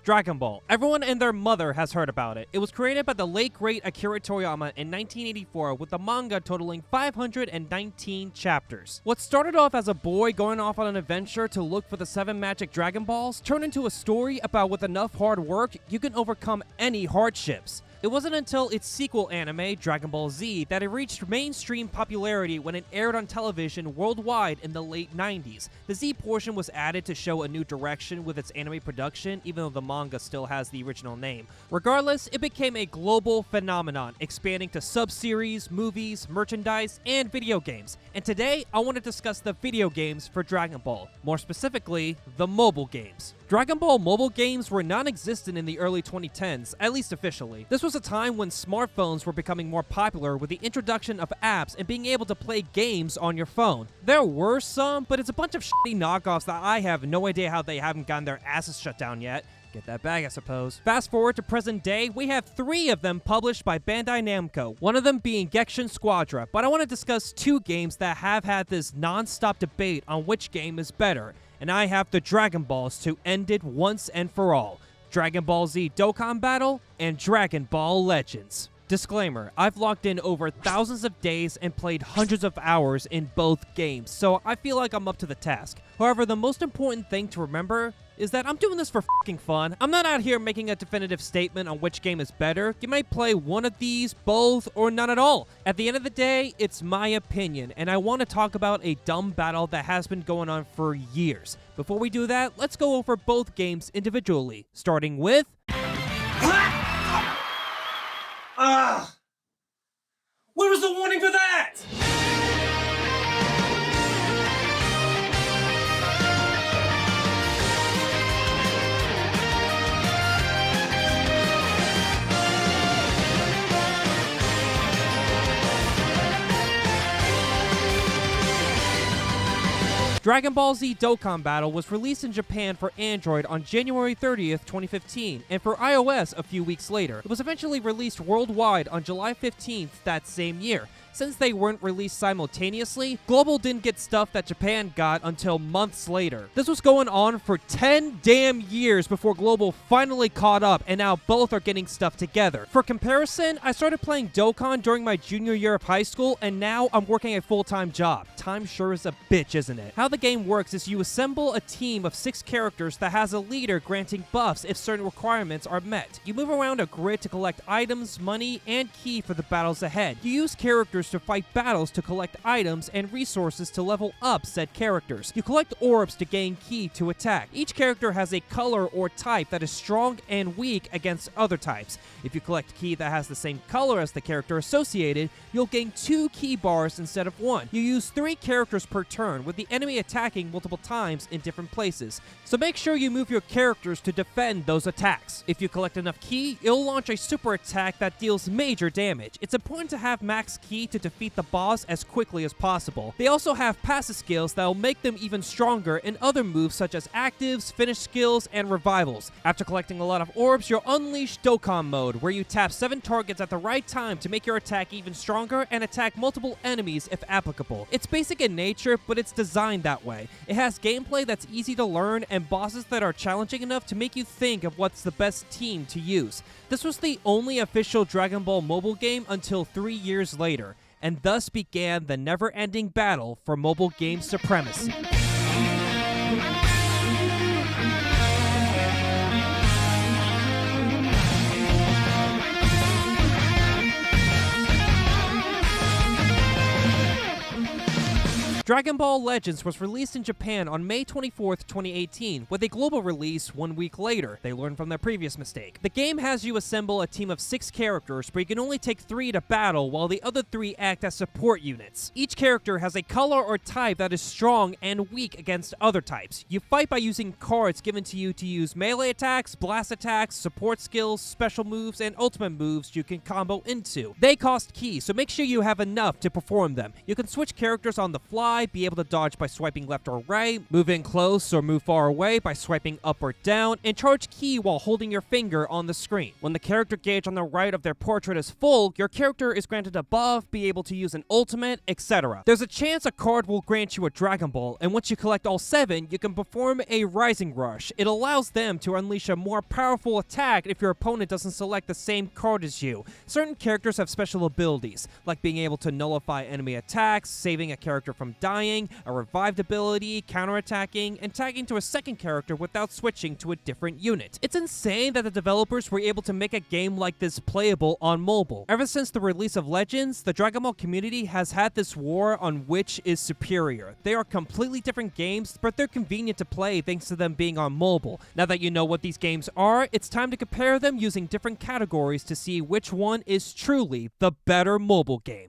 Dragon Ball. Everyone and their mother has heard about it. It was created by the late great Akira Toriyama in 1984 with the manga totaling 519 chapters. What started off as a boy going off on an adventure to look for the 7 magic Dragon Balls turned into a story about with enough hard work, you can overcome any hardships. It wasn't until its sequel anime, Dragon Ball Z, that it reached mainstream popularity when it aired on television worldwide in the late 90s. The Z portion was added to show a new direction with its anime production, even though the manga still has the original name. Regardless, it became a global phenomenon, expanding to sub-series, movies, merchandise, and video games. And today, I want to discuss the video games for Dragon Ball. More specifically, the mobile games. Dragon Ball mobile games were non-existent in the early 2010s, at least officially. This was a time when smartphones were becoming more popular with the introduction of apps and being able to play games on your phone. There were some, but it's a bunch of shitty knockoffs that I have no idea how they haven't gotten their asses shut down yet. Get that bag, I suppose. Fast forward to present day, we have 3 of them published by Bandai Namco, one of them being Genshin Squadra, but I want to discuss 2 games that have had this non-stop debate on which game is better, and I have the Dragon Balls to end it once and for all. Dragon Ball Z Dokkan Battle and Dragon Ball Legends. Disclaimer, I've logged in over thousands of days and played hundreds of hours in both games, so I feel like I'm up to the task. However, the most important thing to remember is that I'm doing this for fucking fun. I'm not out here making a definitive statement on which game is better. You might play one of these, both, or none at all. At the end of the day, it's my opinion, and I want to talk about a dumb battle that has been going on for years. Before we do that, let's go over both games individually, starting with... Where was the warning for that? Dragon Ball Z Dokkan Battle was released in Japan for Android on January 30th, 2015, and for iOS a few weeks later. It was eventually released worldwide on July 15th that same year. Since they weren't released simultaneously, Global didn't get stuff that Japan got until months later. This was going on for 10 damn years before Global finally caught up, and now both are getting stuff together. For comparison, I started playing Dokkan during my junior year of high school, and now I'm working a full-time job. Time sure is a bitch, isn't it? How the game works is you assemble a team of 6 characters that has a leader granting buffs if certain requirements are met. You move around a grid to collect items, money, and ki for the battles ahead. You use characters to fight battles to collect items and resources to level up said characters. You collect orbs to gain ki to attack. Each character has a color or type that is strong and weak against other types. If you collect ki that has the same color as the character associated, you'll gain 2 ki bars instead of 1. You use 3 characters per turn, with the enemy attacking multiple times in different places. So make sure you move your characters to defend those attacks. If you collect enough ki, it'll launch a super attack that deals major damage. It's important to have max ki to defeat the boss as quickly as possible. They also have passive skills that will make them even stronger, and other moves such as actives, finish skills, and revivals. After collecting a lot of orbs, you'll unleash Dokkan mode, where you tap 7 targets at the right time to make your attack even stronger and attack multiple enemies if applicable. It's basic in nature, but it's designed that way. It has gameplay that's easy to learn and bosses that are challenging enough to make you think of what's the best team to use. This was the only official Dragon Ball mobile game until 3 years later, and thus began the never-ending battle for mobile game supremacy. Dragon Ball Legends was released in Japan on May 24th, 2018, with a global release 1 week later. They learned from their previous mistake. The game has you assemble a team of 6 characters, but you can only take 3 to battle, while the other 3 act as support units. Each character has a color or type that is strong and weak against other types. You fight by using cards given to you to use melee attacks, blast attacks, support skills, special moves, and ultimate moves you can combo into. They cost ki, so make sure you have enough to perform them. You can switch characters on the fly, fly, be able to dodge by swiping left or right, move in close or move far away by swiping up or down, and charge ki while holding your finger on the screen. When the character gauge on the right of their portrait is full, your character is granted a buff, be able to use an ultimate, etc. There's a chance a card will grant you a Dragon Ball, and once you collect all 7, you can perform a Rising Rush. It allows them to unleash a more powerful attack if your opponent doesn't select the same card as you. Certain characters have special abilities, like being able to nullify enemy attacks, saving a character from dying, a revived ability, counterattacking, and tagging to a second character without switching to a different unit. It's insane that the developers were able to make a game like this playable on mobile. Ever since the release of Legends, the Dragon Ball community has had this war on which is superior. They are completely different games, but they're convenient to play thanks to them being on mobile. Now that you know what these games are, it's time to compare them using different categories to see which one is truly the better mobile game.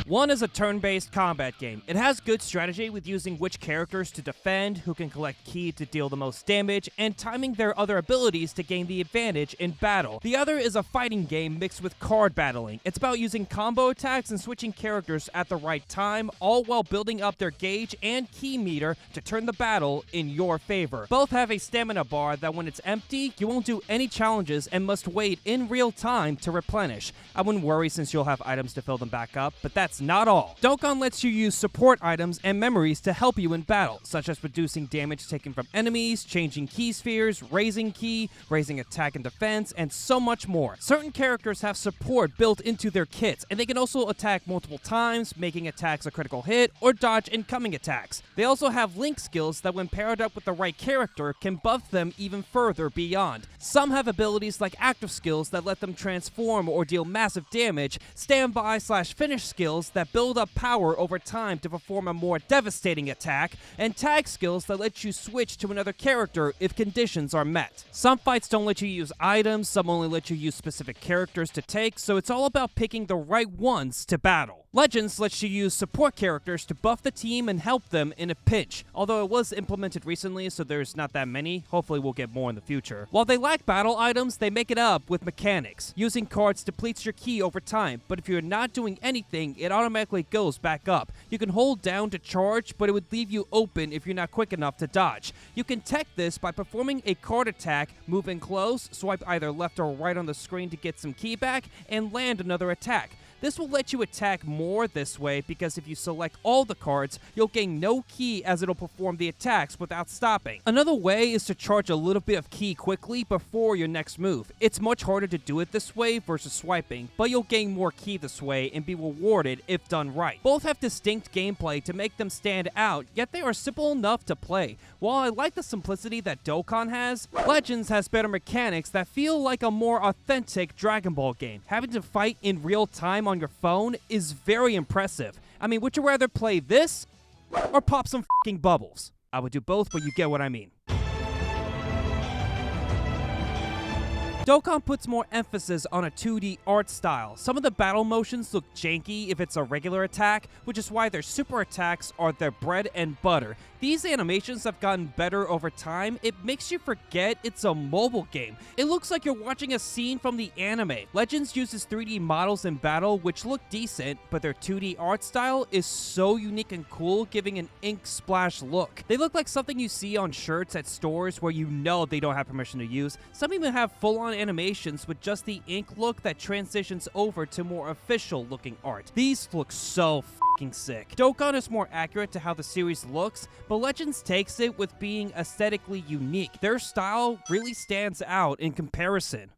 One is a turn-based combat game. It has good strategy with using which characters to defend, who can collect ki to deal the most damage, and timing their other abilities to gain the advantage in battle. The other is a fighting game mixed with card battling. It's about using combo attacks and switching characters at the right time, all while building up their gauge and ki meter to turn the battle in your favor. Both have a stamina bar that when it's empty, you won't do any challenges and must wait in real time to replenish. I wouldn't worry since you'll have items to fill them back up, but that's not all. Dokkan lets you use support items and memories to help you in battle, such as reducing damage taken from enemies, changing ki spheres, raising ki, raising attack and defense, and so much more. Certain characters have support built into their kits, and they can also attack multiple times, making attacks a critical hit, or dodge incoming attacks. They also have link skills that when paired up with the right character can buff them even further beyond. Some have abilities like active skills that let them transform or deal massive damage, standby/finish skills that build up power over time to perform a more devastating attack, and tag skills that let you switch to another character if conditions are met. Some fights don't let you use items, some only let you use specific characters to take, so it's all about picking the right ones to battle. Legends lets you use support characters to buff the team and help them in a pinch, although it was implemented recently so there's not that many. Hopefully we'll get more in the future. While they lack battle items, they make it up with mechanics. Using cards depletes your ki over time, but if you're not doing anything, it automatically goes back up. You can hold down to charge, but it would leave you open if you're not quick enough to dodge. You can tech this by performing a card attack, move in close, swipe either left or right on the screen to get some ki back, and land another attack. This will let you attack more this way because if you select all the cards, you'll gain no ki as it'll perform the attacks without stopping. Another way is to charge a little bit of ki quickly before your next move. It's much harder to do it this way versus swiping, but you'll gain more ki this way and be rewarded if done right. Both have distinct gameplay to make them stand out, yet they are simple enough to play. While I like the simplicity that Dokkan has, Legends has better mechanics that feel like a more authentic Dragon Ball game. Having to fight in real time on your phone is very impressive. I mean, would you rather play this or pop some fucking bubbles? I would do both, but you get what I mean. Dokkan puts more emphasis on a 2D art style. Some of the battle motions look janky if it's a regular attack, which is why their super attacks are their bread and butter. These animations have gotten better over time. It makes you forget it's a mobile game. It looks like you're watching a scene from the anime. Legends uses 3D models in battle, which look decent, but their 2D art style is so unique and cool, giving an ink splash look. They look like something you see on shirts at stores where you know they don't have permission to use. Some even have full-on animations with just the ink look that transitions over to more official looking art. These look so fucking sick. Dokkan is more accurate to how the series looks, but Legends takes it with being aesthetically unique. Their style really stands out in comparison.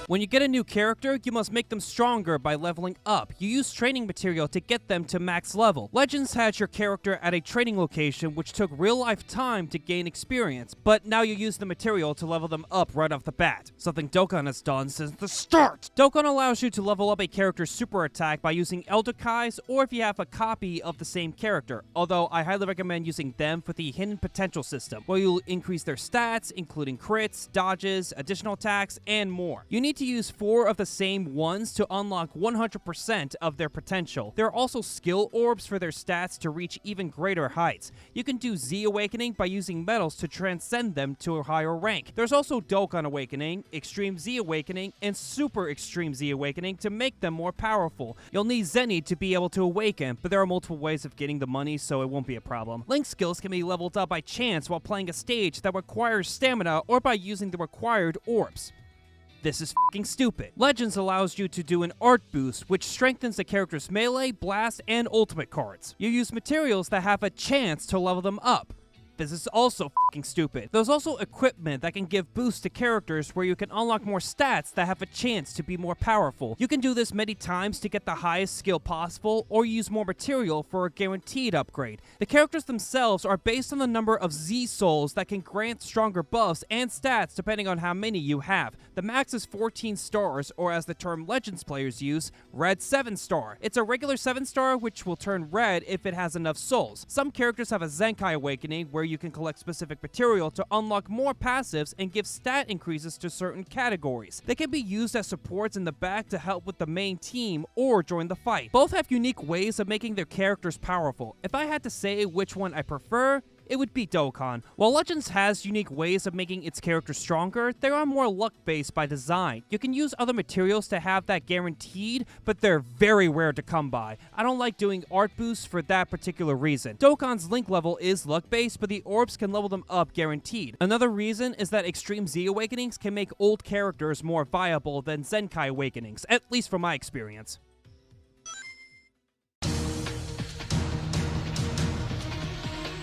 When you get a new character, you must make them stronger by leveling up. You use training material to get them to max level. Legends has your character at a training location which took real-life time to gain experience, but now you use the material to level them up right off the bat, something Dokkan has done since the start. Dokkan allows you to level up a character's super attack by using Elder Kais or if you have a copy of the same character, although I highly recommend using them for the hidden potential system, where you'll increase their stats, including crits, dodges, additional attacks, and more. You need to use 4 of the same ones to unlock 100% of their potential. There are also skill orbs for their stats to reach even greater heights. You can do Z Awakening by using medals to transcend them to a higher rank. There's also Dokkan Awakening, Extreme Z Awakening, and Super Extreme Z Awakening to make them more powerful. You'll need Zenny to be able to awaken, but there are multiple ways of getting the money, so it won't be a problem. Link skills can be leveled up by chance while playing a stage that requires stamina or by using the required orbs. This is f***ing stupid. Legends allows you to do an art boost, which strengthens the character's melee, blast, and ultimate cards. You use materials that have a chance to level them up. This is also f***ing stupid. There's also equipment that can give boosts to characters where you can unlock more stats that have a chance to be more powerful. You can do this many times to get the highest skill possible, or use more material for a guaranteed upgrade. The characters themselves are based on the number of Z souls that can grant stronger buffs and stats depending on how many you have. The max is 14 stars, or as the term Legends players use, red 7-star. It's a regular 7-star which will turn red if it has enough souls. Some characters have a Zenkai Awakening where you can collect specific material to unlock more passives and give stat increases to certain categories. They can be used as supports in the back to help with the main team or during the fight. Both have unique ways of making their characters powerful. If I had to say which one I prefer, it would be Dokkan. While Legends has unique ways of making its characters stronger, they are more luck-based by design. You can use other materials to have that guaranteed, but they're very rare to come by. I don't like doing art boosts for that particular reason. Dokkan's link level is luck-based, but the orbs can level them up guaranteed. Another reason is that Extreme Z Awakenings can make old characters more viable than Zenkai Awakenings, at least from my experience.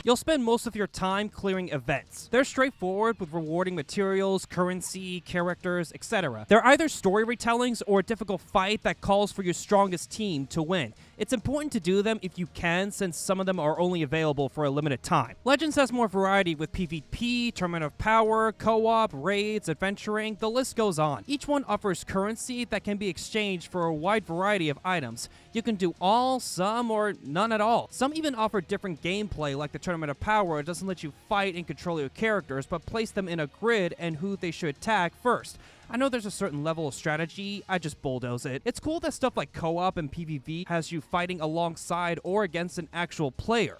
You'll spend most of your time clearing events. They're straightforward with rewarding materials, currency, characters, etc. They're either story retellings or a difficult fight that calls for your strongest team to win. It's important to do them if you can, since some of them are only available for a limited time. Legends has more variety with PvP, Tournament of Power, co-op, raids, adventuring, the list goes on. Each one offers currency that can be exchanged for a wide variety of items. You can do all, some, or none at all. Some even offer different gameplay, like the Tournament of Power. It doesn't let you fight and control your characters, but place them in a grid and who they should attack first. I know there's a certain level of strategy, I just bulldoze it. It's cool that stuff like co-op and PvP has you fighting alongside or against an actual player.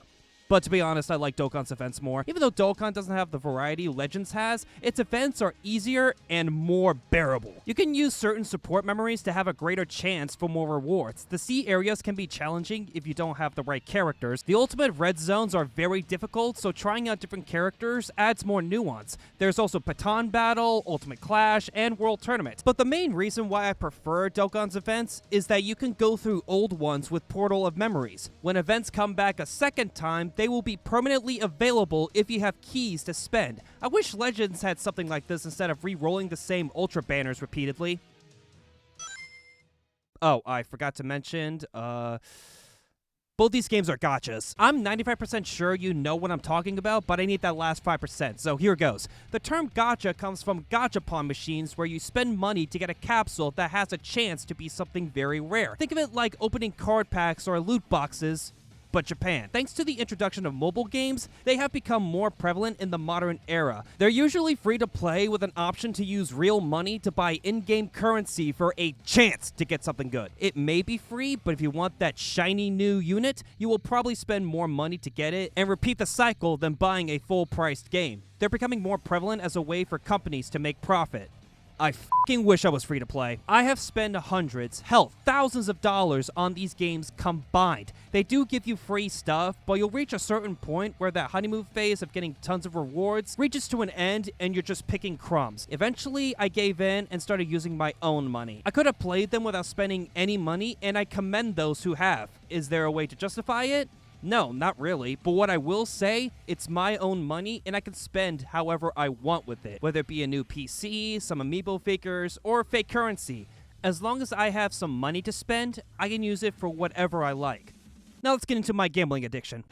But to be honest, I like Dokkan's events more. Even though Dokkan doesn't have the variety Legends has, its events are easier and more bearable. You can use certain support memories to have a greater chance for more rewards. The sea areas can be challenging if you don't have the right characters. The ultimate red zones are very difficult, so trying out different characters adds more nuance. There's also Baton Battle, Ultimate Clash, and World Tournament. But the main reason why I prefer Dokkan's events is that you can go through old ones with Portal of Memories. When events come back a second time, they will be permanently available if you have keys to spend. I wish Legends had something like this instead of re-rolling the same Ultra banners repeatedly. Oh, I forgot to mention, both these games are gachas. I'm 95% sure you know what I'm talking about, but I need that last 5%, so here goes. The term gacha comes from gachapon machines where you spend money to get a capsule that has a chance to be something very rare. Think of it like opening card packs or loot boxes, but Japan. Thanks to the introduction of mobile games, they have become more prevalent in the modern era. They're usually free to play with an option to use real money to buy in-game currency for a chance to get something good. It may be free, but if you want that shiny new unit, you will probably spend more money to get it and repeat the cycle than buying a full-priced game. They're becoming more prevalent as a way for companies to make profit. I fucking wish I was free to play. I have spent hundreds, hell, thousands of dollars on these games combined. They do give you free stuff, but you'll reach a certain point where that honeymoon phase of getting tons of rewards reaches to an end and you're just picking crumbs. Eventually, I gave in and started using my own money. I could have played them without spending any money, and I commend those who have. Is there a way to justify it? No, not really, but what I will say, it's my own money and I can spend however I want with it, whether it be a new PC, some amiibo figures, or fake currency. As long as I have some money to spend, I can use it for whatever I like. Now let's get into my gambling addiction.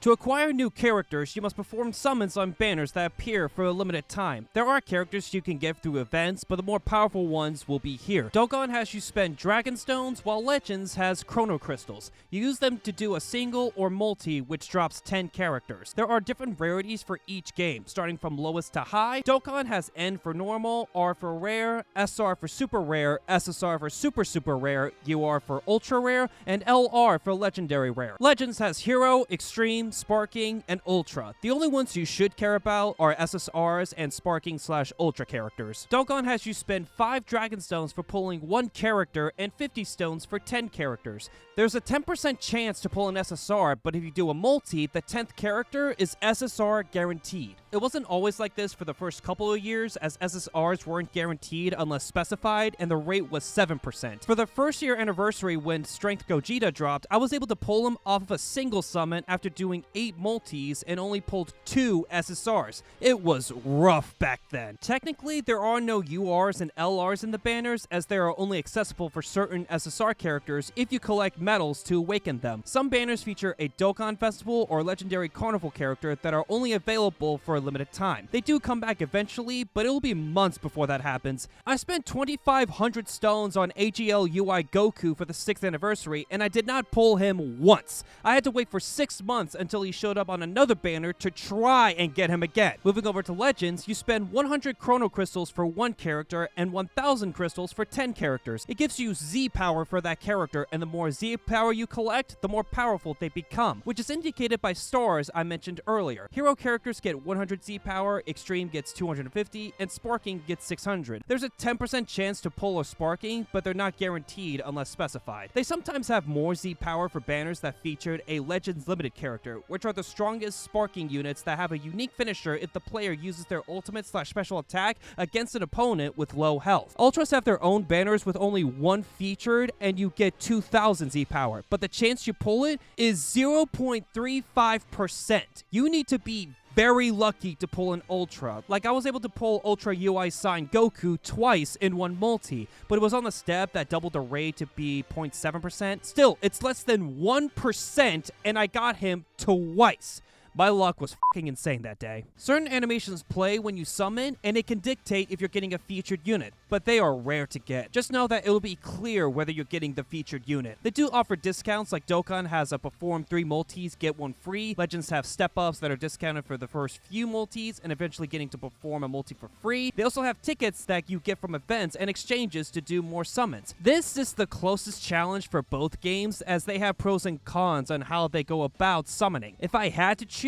To acquire new characters, you must perform summons on banners that appear for a limited time. There are characters you can get through events, but the more powerful ones will be here. Dokkan has you spend Dragon Stones, while Legends has Chrono Crystals. You use them to do a single or multi, which drops 10 characters. There are different rarities for each game, starting from lowest to high. Dokkan has N for normal, R for rare, SR for super rare, SSR for super rare, UR for ultra rare, and LR for legendary rare. Legends has Hero, Extreme, Sparking, and Ultra. The only ones you should care about are SSRs and Sparking/Ultra characters. Dokkan has you spend 5 Dragon Stones for pulling 1 character and 50 stones for 10 characters. There's a 10% chance to pull an SSR, but if you do a multi, the 10th character is SSR guaranteed. It wasn't always like this for the first couple of years, as SSRs weren't guaranteed unless specified, and the rate was 7%. For the first year anniversary when Strength Gogeta dropped, I was able to pull him off of a single summon after doing 8 multis and only pulled 2 SSRs. It was rough back then. Technically, there are no URs and LRs in the banners, as they are only accessible for certain SSR characters if you collect medals to awaken them. Some banners feature a Dokkan Festival or Legendary Carnival character that are only available for a limited time. They do come back eventually, but it will be months before that happens. I spent 2,500 stones on AGL UI Goku for the 6th anniversary, and I did not pull him once. I had to wait for 6 months until he showed up on another banner to try and get him again. Moving over to Legends, you spend 100 Chrono Crystals for 1 character and 1,000 crystals for 10 characters. It gives you Z power for that character, and the more Z power you collect, the more powerful they become, which is indicated by stars I mentioned earlier. Hero characters get 100 Z power, Extreme gets 250, and Sparking gets 600. There's a 10% chance to pull a Sparking, but they're not guaranteed unless specified. They sometimes have more Z power for banners that featured a Legends limited character, which are the strongest Sparking units that have a unique finisher if the player uses their ultimate/special attack against an opponent with low health. Ultras have their own banners with only 1 featured, and you get 2,000 Z power, but the chance you pull it is 0.35%. You need to be very lucky to pull an Ultra. Like, I was able to pull Ultra UI Sign Goku twice in 1 multi, but it was on the step that doubled the rate to be 0.7%. Still, it's less than 1%, and I got him twice. My luck was fucking insane that day. Certain animations play when you summon, and it can dictate if you're getting a featured unit, but they are rare to get. Just know that it will be clear whether you're getting the featured unit. They do offer discounts, like Dokkan has a perform 3 multis, get 1 free. Legends have step-ups that are discounted for the first few multis, and eventually getting to perform a multi for free. They also have tickets that you get from events and exchanges to do more summons. This is the closest challenge for both games, as they have pros and cons on how they go about summoning. If I had to choose,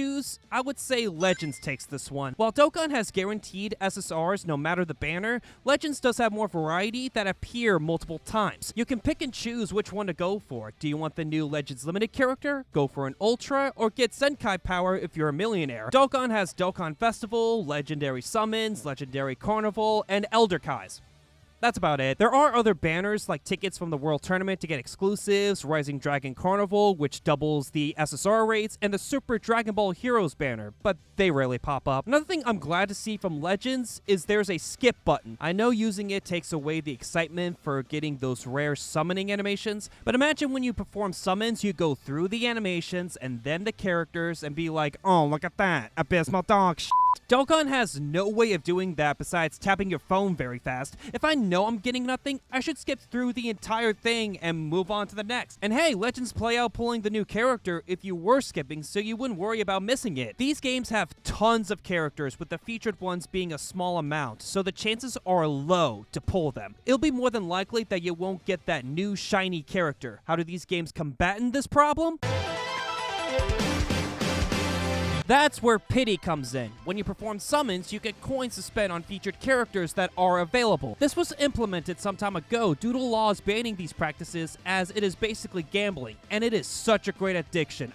I would say Legends takes this one. While Dokkan has guaranteed SSRs no matter the banner, Legends does have more variety that appear multiple times. You can pick and choose which one to go for. Do you want the new Legends Limited character? Go for an Ultra, or get Senkai power if you're a millionaire. Dokkan has Dokkan Festival, Legendary Summons, Legendary Carnival, and Elder Kais. That's about it. There are other banners like tickets from the World Tournament to get exclusives, Rising Dragon Carnival, which doubles the SSR rates, and the Super Dragon Ball Heroes banner, but they rarely pop up. Another thing I'm glad to see from Legends is there's a skip button. I know using it takes away the excitement for getting those rare summoning animations, but imagine when you perform summons, you go through the animations and then the characters and be like, oh, look at that, abysmal dog shit. Dokkan has no way of doing that besides tapping your phone very fast. If I know I'm getting nothing, I should skip through the entire thing and move on to the next. And hey, Legends play out pulling the new character if you were skipping, so you wouldn't worry about missing it. These games have tons of characters, with the featured ones being a small amount, so the chances are low to pull them. It'll be more than likely that you won't get that new shiny character. How do these games combat this problem? That's where pity comes in. When you perform summons, you get coins to spend on featured characters that are available. This was implemented some time ago due to laws banning these practices, as it is basically gambling, and it is such a great addition.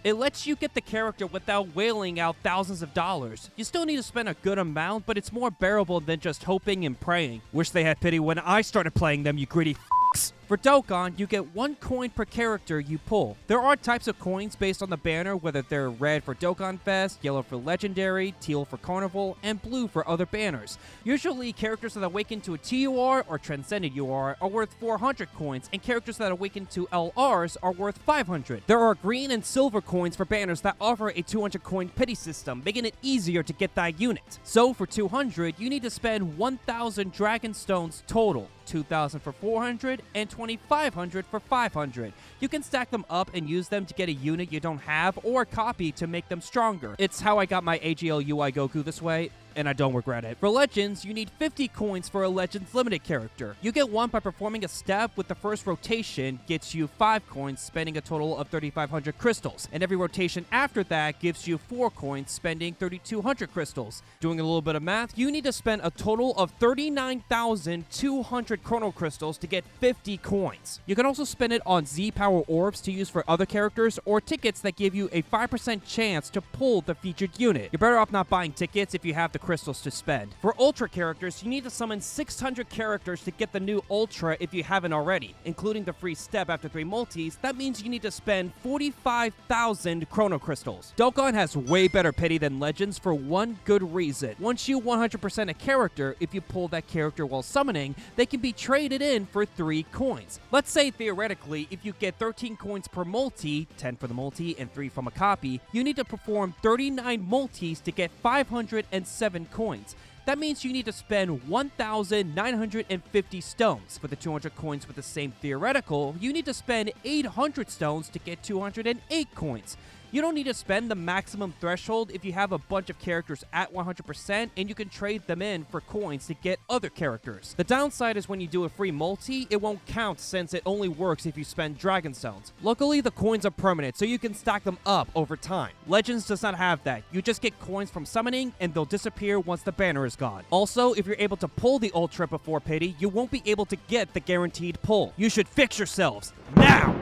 It lets you get the character without wailing out thousands of dollars. You still need to spend a good amount, but it's more bearable than just hoping and praying. Wish they had pity when I started playing them, you greedy f***s. For For Dokkan, you get 1 coin per character you pull. There are types of coins based on the banner, whether they're red for Dokkan Fest, yellow for Legendary, teal for Carnival, and blue for other banners. Usually, characters that awaken to a TUR or Transcended UR are worth 400 coins, and characters that awaken to LRs are worth 500. There are green and silver coins for banners that offer a 200 coin pity system, making it easier to get that unit. So for 200, you need to spend 1,000 Dragon Stones total. 2,000 for 400 and 2,500 for 500. You can stack them up and use them to get a unit you don't have or a copy to make them stronger. It's how I got my AGL UI Goku this way, and I don't regret it. For Legends, you need 50 coins for a Legends Limited character. You get 1 by performing a step with the first rotation, gets you 5 coins, spending a total of 3,500 crystals. And every rotation after that gives you 4 coins, spending 3,200 crystals. Doing a little bit of math, you need to spend a total of 39,200 chrono crystals to get 50 coins. You can also spend it on Z Power Orbs to use for other characters, or tickets that give you a 5% chance to pull the featured unit. You're better off not buying tickets if you have the crystals to spend. For Ultra characters, you need to summon 600 characters to get the new Ultra if you haven't already, including the free step after 3 multis. That means you need to spend 45,000 chrono crystals. Dokkan has way better pity than Legends for one good reason. Once you 100% a character, if you pull that character while summoning, they can be traded in for 3 coins. Let's say theoretically, if you get 13 coins per multi, 10 for the multi and 3 from a copy, you need to perform 39 multis to get 507 coins. That means you need to spend 1,950 stones. For the 200 coins with the same theoretical, you need to spend 800 stones to get 208 coins. You don't need to spend the maximum threshold if you have a bunch of characters at 100%, and you can trade them in for coins to get other characters. The downside is when you do a free multi, it won't count since it only works if you spend Dragon Stones. Luckily, the coins are permanent, so you can stack them up over time. Legends does not have that. You just get coins from summoning, and they'll disappear once the banner is gone. Also, if you're able to pull the Ultra before Pity, you won't be able to get the guaranteed pull. You should fix yourselves now!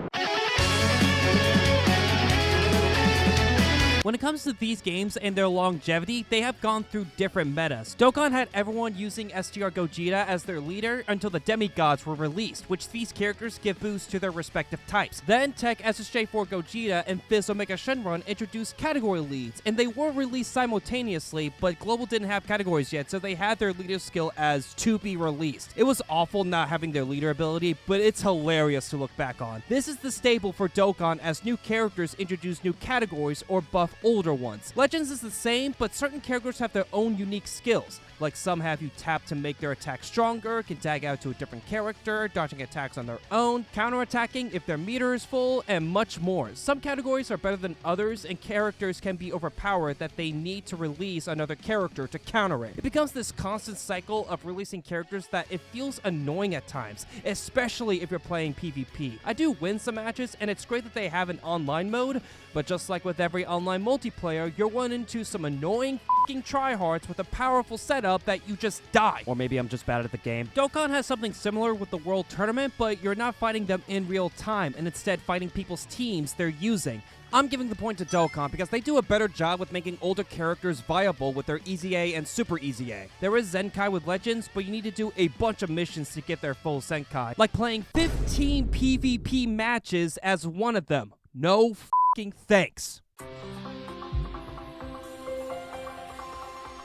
When it comes to these games and their longevity, they have gone through different metas. Dokkan had everyone using STR Gogeta as their leader until the demigods were released, which these characters give boosts to their respective types. Then Tech SSJ4 Gogeta and Fizz Omega Shenron introduced category leads, and they were released simultaneously, but Global didn't have categories yet, so they had their leader skill as to be released. It was awful not having their leader ability, but it's hilarious to look back on. This is the staple for Dokkan as new characters introduce new categories or buff older ones. Legends is the same, but certain characters have their own unique skills. Like some have you tap to make their attack stronger, can tag out to a different character, dodging attacks on their own, counterattacking if their meter is full, and much more. Some categories are better than others, and characters can be overpowered that they need to release another character to counter it. It becomes this constant cycle of releasing characters that it feels annoying at times, especially if you're playing PvP. I do win some matches, and it's great that they have an online mode, but just like with every online multiplayer, you'll run into some annoying f***ing tryhards with a powerful setup that you just die. Or maybe I'm just bad at the game. Dokkan has something similar with the World Tournament, but you're not fighting them in real time, and instead fighting people's teams they're using. I'm giving the point to Dokkan because they do a better job with making older characters viable with their Easy A and Super Easy A. There is Zenkai with Legends, but you need to do a bunch of missions to get their full Zenkai, like playing 15 PvP matches as one of them. No f***ing thanks.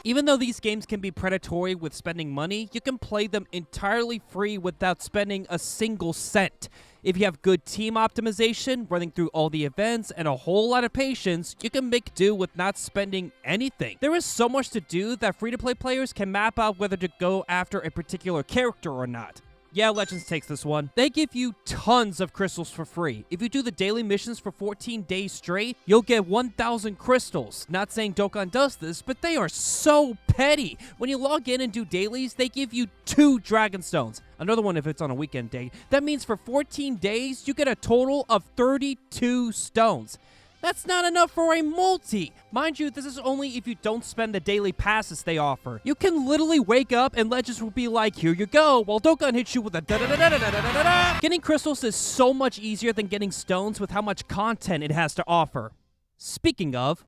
Even though these games can be predatory with spending money, you can play them entirely free without spending a single cent. If you have good team optimization, running through all the events, and a whole lot of patience, you can make do with not spending anything. There is so much to do that free-to-play players can map out whether to go after a particular character or not. Yeah, Legends takes this one. They give you tons of crystals for free. If you do the daily missions for 14 days straight, you'll get 1,000 crystals. Not saying Dokkan does this, but they are so petty. When you log in and do dailies, they give you 2 Dragon Stones. Another one if it's on a weekend day. That means for 14 days, you get a total of 32 stones. That's not enough for a multi. Mind you, this is only if you don't spend the daily passes they offer. You can literally wake up and Legends will be like, here you go, while Dokkan hits you with a da-da-da-da-da-da-da-da. Getting crystals is so much easier than getting stones with how much content it has to offer. Speaking of...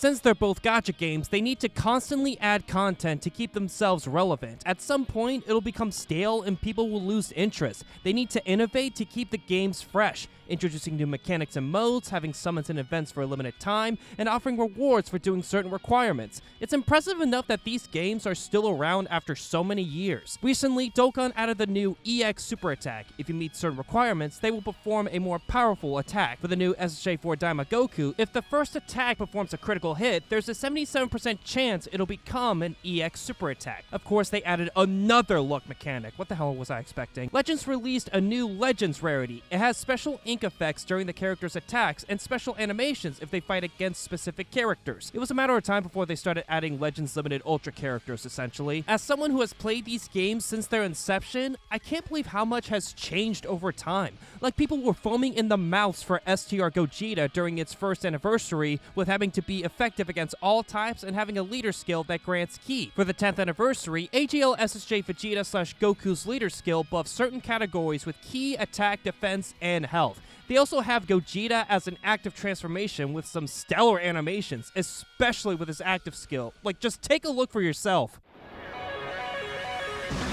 Since they're both gacha games, they need to constantly add content to keep themselves relevant. At some point, it'll become stale and people will lose interest. They need to innovate to keep the games fresh, introducing new mechanics and modes, having summons and events for a limited time, and offering rewards for doing certain requirements. It's impressive enough that these games are still around after so many years. Recently, Dokkan added the new EX Super Attack. If you meet certain requirements, they will perform a more powerful attack. For the new SSJ4 Daima Goku, if the first attack performs a critical hit, there's a 77% chance it'll become an EX Super Attack. Of course, they added another luck mechanic. What the hell was I expecting? Legends released a new Legends rarity. It has special ink effects during the character's attacks and special animations if they fight against specific characters. It was a matter of time before they started adding Legends Limited Ultra characters, essentially. As someone who has played these games since their inception, I can't believe how much has changed over time. Like, people were foaming in the mouths for STR Gogeta during its first anniversary, with having to be effective against all types and having a leader skill that grants ki. For the 10th anniversary, AGL SSJ Vegeta / Goku's leader skill buffs certain categories with ki, attack, defense, and health. They also have Gogeta as an active transformation with some stellar animations, especially with his active skill. Like, just take a look for yourself.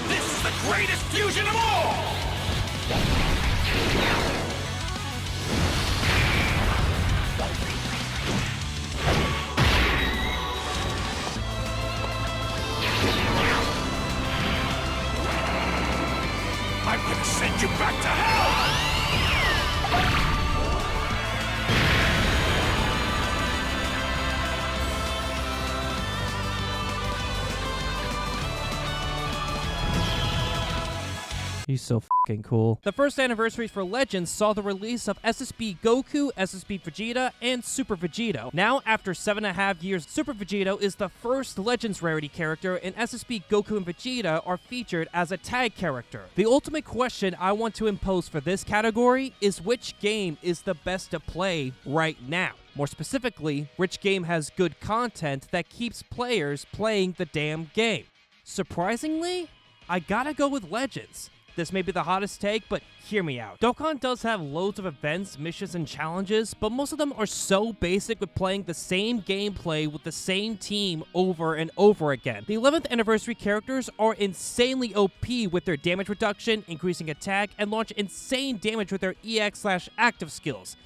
This is the greatest fusion of all! I'm gonna send you back to hell! He's so fucking cool. The first anniversary for Legends saw the release of SSB Goku, SSB Vegeta, and Super Vegito. Now, after 7.5 years, Super Vegito is the first Legends rarity character, and SSB Goku and Vegeta are featured as a tag character. The ultimate question I want to impose for this category is which game is the best to play right now? More specifically, which game has good content that keeps players playing the damn game? Surprisingly, I gotta go with Legends. This may be the hottest take, but hear me out. Dokkan does have loads of events, missions, and challenges, but most of them are so basic with playing the same gameplay with the same team over and over again. The 11th anniversary characters are insanely OP with their damage reduction, increasing attack, and launch insane damage with their EX/active skills.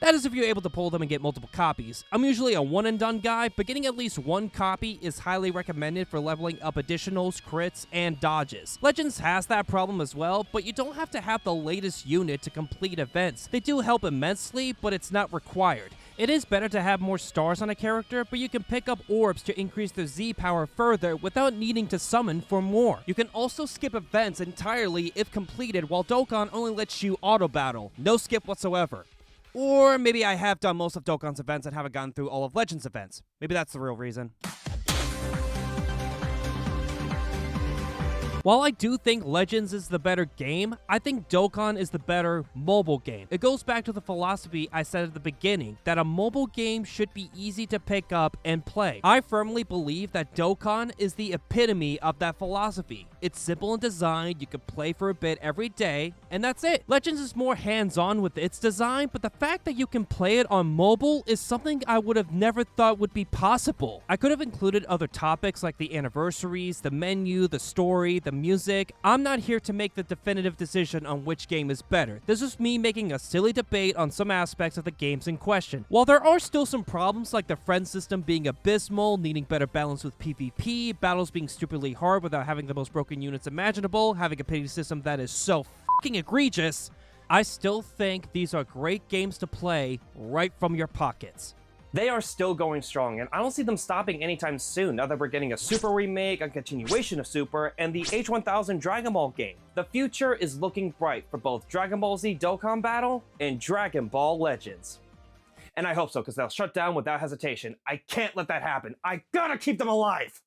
That is if you're able to pull them and get multiple copies. I'm usually a one-and-done guy, but getting at least one copy is highly recommended for leveling up additionals, crits, and dodges. Legends has that problem as well, but you don't have to have the latest unit to complete events. They do help immensely, but it's not required. It is better to have more stars on a character, but you can pick up orbs to increase their Z power further without needing to summon for more. You can also skip events entirely if completed, while Dokkan only lets you auto-battle. No skip whatsoever. Or maybe I have done most of Dokkan's events and haven't gotten through all of Legends' events. Maybe that's the real reason. While I do think Legends is the better game, I think Dokkan is the better mobile game. It goes back to the philosophy I said at the beginning, that a mobile game should be easy to pick up and play. I firmly believe that Dokkan is the epitome of that philosophy. It's simple in design, you can play for a bit every day, and that's it. Legends is more hands-on with its design, but the fact that you can play it on mobile is something I would have never thought would be possible. I could have included other topics like the anniversaries, the menu, the story, the music. I'm not here to make the definitive decision on which game is better. This is me making a silly debate on some aspects of the games in question. While there are still some problems like the friend system being abysmal, needing better balance with PvP, battles being stupidly hard without having the most broken units imaginable, having a pity system that is so fucking egregious, I still think these are great games to play right from your pockets. They are still going strong, and I don't see them stopping anytime soon now that we're getting a Super remake, a continuation of Super, and the H1000 Dragon Ball game. The future is looking bright for both Dragon Ball Z Dokkan Battle and Dragon Ball Legends. And I hope so, because they'll shut down without hesitation. I can't let that happen. I gotta keep them alive!